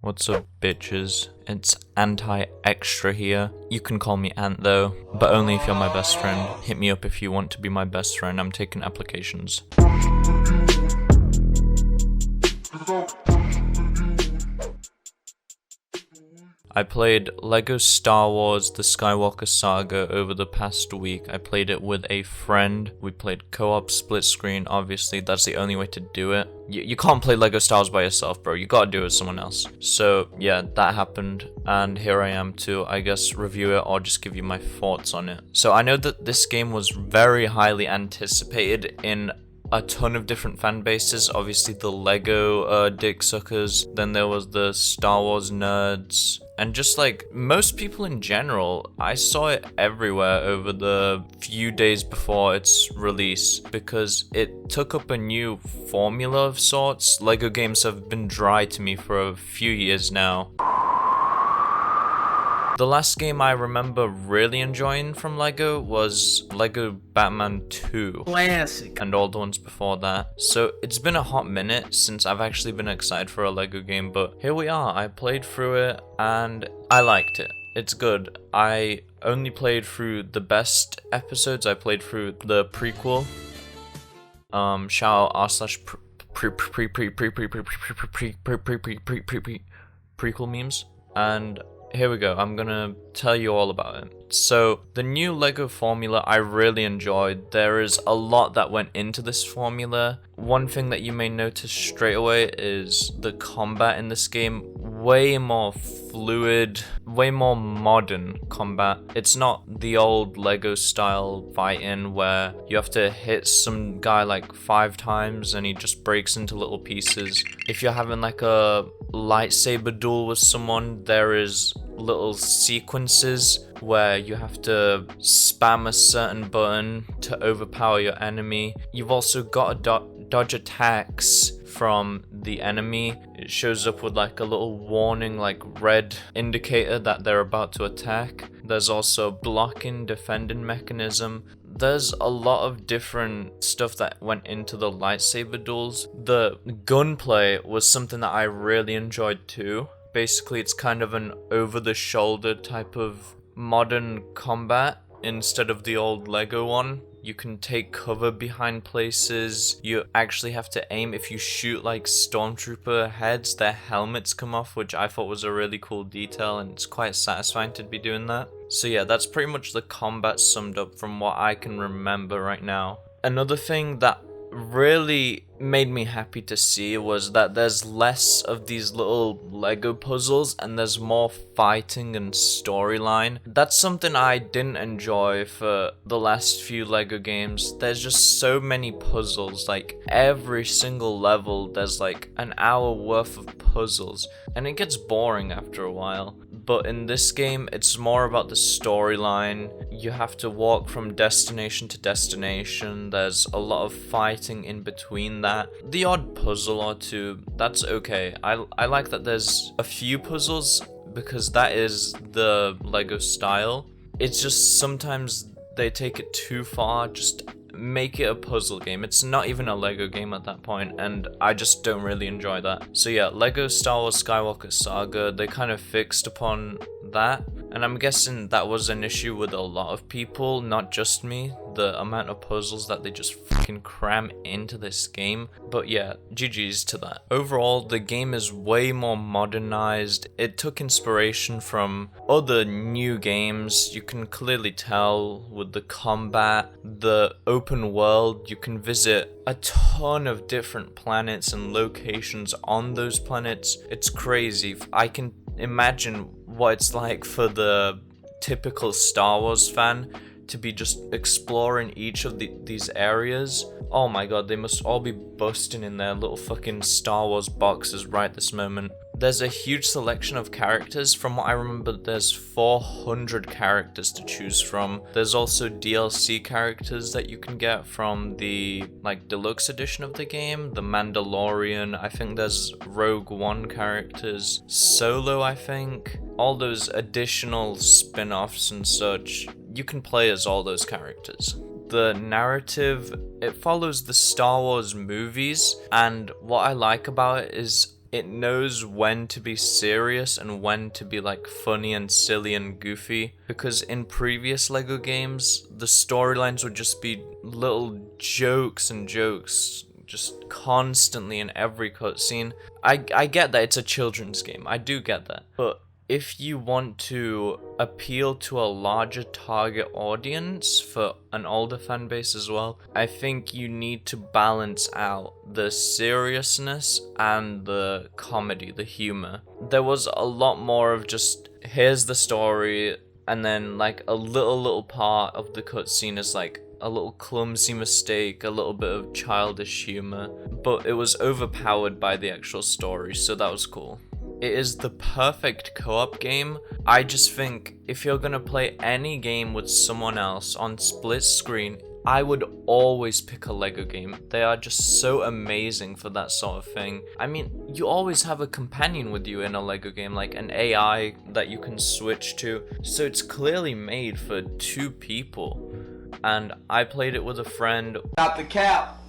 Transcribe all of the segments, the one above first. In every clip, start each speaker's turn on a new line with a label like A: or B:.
A: What's up, bitches? It's Anti-Extra here. You can call me Ant though, but only if you're my best friend. Hit me up if you want to be my best friend. I'm taking applications. I played LEGO Star Wars The Skywalker Saga over the past week. I played it with a friend. We played co-op split screen. Obviously, that's the only way to do it. You can't play LEGO Star Wars by yourself, bro. You gotta do it with someone else. So yeah, that happened. And here I am to, I guess, review it or just give you my thoughts on it. So I know that this game was very highly anticipated in a ton of different fan bases. Obviously the LEGO dick suckers, then there was the Star Wars nerds, and just like most people in general. I saw it everywhere over the few days before its release because it took up a new formula of sorts. LEGO games have been dry to me for a few years now. The last game I remember really enjoying from LEGO was LEGO Batman 2.
B: Classic.
A: And all the ones before that. So it's been a hot minute since I've actually been excited for a LEGO game, but here we are. I played through it and I liked it. It's good. I only played through the best episodes. I played through the prequel. Shout out prequel memes. And here we go, I'm gonna tell you all about it. So, the new LEGO formula I really enjoyed. There is a lot that went into this formula. One thing that you may notice straight away is the combat in this game. Way more fluid, way more modern combat. It's not the old LEGO style fighting where you have to hit some guy like 5 times and he just breaks into little pieces. If you're having like a lightsaber duel with someone, there is little sequences where you have to spam a certain button to overpower your enemy. You've also got to dodge attacks from the enemy. It shows up with like a little warning, like red indicator that they're about to attack. There's also blocking, defending mechanism. There's a lot of different stuff that went into the lightsaber duels. The gunplay was something that I really enjoyed too. Basically, it's kind of an over-the-shoulder type of modern combat instead of the old LEGO one. You can take cover behind places. You actually have to aim. If you shoot like stormtrooper heads, their helmets come off, which I thought was a really cool detail, and it's quite satisfying to be doing that. So yeah, that's pretty much the combat summed up from what I can remember right now. Another thing that really made me happy to see was that there's less of these little LEGO puzzles and there's more fighting and storyline. That's something I didn't enjoy for the last few LEGO games. There's just so many puzzles, like every single level there's like an hour worth of puzzles and it gets boring after a while. But in this game, it's more about the storyline. You have to walk from destination to destination. There's a lot of fighting in between that. The odd puzzle or two, that's okay. I like that there's a few puzzles because that is the LEGO style. It's just sometimes they take it too far. Just make it a puzzle game. It's not even a LEGO game at that point, and I just don't really enjoy that. So yeah, LEGO Star Wars Skywalker Saga, they kind of fixed upon that, and I'm guessing that was an issue with a lot of people, not just me, the amount of puzzles that they just fucking cram into this game. But yeah, GG's to that. Overall, the game is way more modernized. It took inspiration from other new games. You can clearly tell with the combat, the open world. You can visit a ton of different planets and locations on those planets. It's crazy. I can imagine what it's like for the typical Star Wars fan to be just exploring each of these areas. Oh my god, they must all be busting in their little fucking Star Wars boxes right this moment. There's a huge selection of characters. From what I remember, there's 400 characters to choose from. There's also DLC characters that you can get from the like deluxe edition of the game, the Mandalorian. I think there's Rogue One characters, Solo, I think. All those additional spin-offs and such. You can play as all those characters. The narrative, it follows the Star Wars movies, and what I like about it is it knows when to be serious and when to be like funny and silly and goofy. Because in previous Lego games, the storylines would just be little jokes and jokes, just constantly in every cutscene. I get that it's a children's game, I do get that. But if you want to appeal to a larger target audience for an older fan base as well, I think you need to balance out the seriousness and the comedy, the humor. There was a lot more of just, here's the story, and then like a little part of the cutscene is like a little clumsy mistake, a little bit of childish humor, but it was overpowered by the actual story, so that was cool. It is the perfect co-op game. I just think if you're gonna play any game with someone else on split screen, I would always pick a Lego game. They are just so amazing for that sort of thing. I mean, you always have a companion with you in a Lego game, like an AI that you can switch to. So it's clearly made for two people. And I played it with a friend.
B: Not the cap.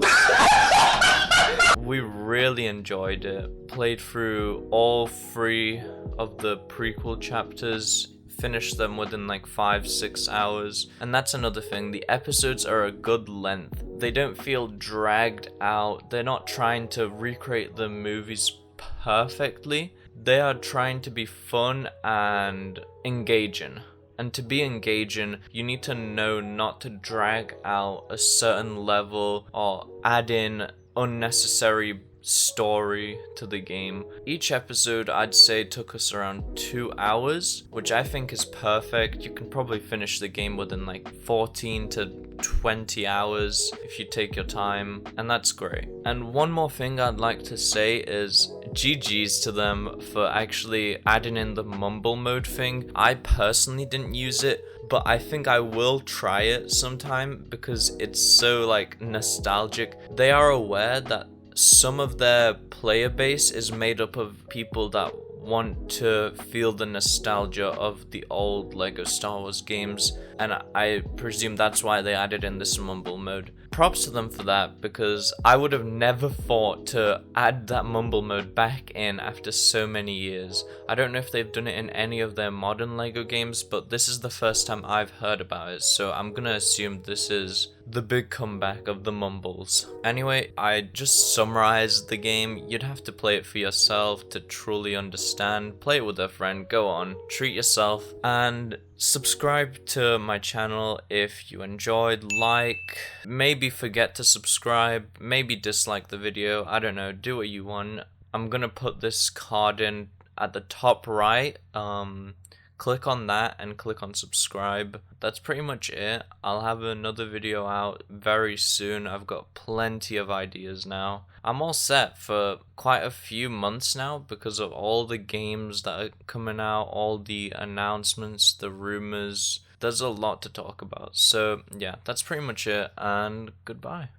A: We really enjoyed it. Played through all 3 of the prequel chapters. Finished them within like 5-6 hours. And that's another thing, the episodes are a good length. They don't feel dragged out. They're not trying to recreate the movies perfectly. They are trying to be fun and engaging. And to be engaging, you need to know not to drag out a certain level or add in unnecessary story to the game. Each episode, I'd say, took us around 2 hours, which I think is perfect. You can probably finish the game within like 14 to 20 hours if you take your time, and that's great. And one more thing I'd like to say is GG's to them for actually adding in the mumble mode thing. I personally didn't use it, but I think I will try it sometime because it's so like nostalgic. They are aware that some of their player base is made up of people that want to feel the nostalgia of the old Lego Star Wars games, and I presume that's why they added in this mumble mode. Props to them for that, because I would have never thought to add that mumble mode back in after so many years. I don't know if they've done it in any of their modern Lego games, but this is the first time I've heard about it, so I'm gonna assume this is the big comeback of the mumbles. Anyway, I just summarized the game. You'd have to play it for yourself to truly understand. Play it with a friend, go on, treat yourself, and subscribe to my channel if you enjoyed. Like, maybe forget to subscribe, maybe dislike the video, I don't know, do what you want. I'm gonna put this card in at the top right. Click on that and click on subscribe. That's pretty much it. I'll have another video out very soon. I've got plenty of ideas now. I'm all set for quite a few months now because of all the games that are coming out, all the announcements, the rumors. There's a lot to talk about. So yeah, that's pretty much it, and goodbye.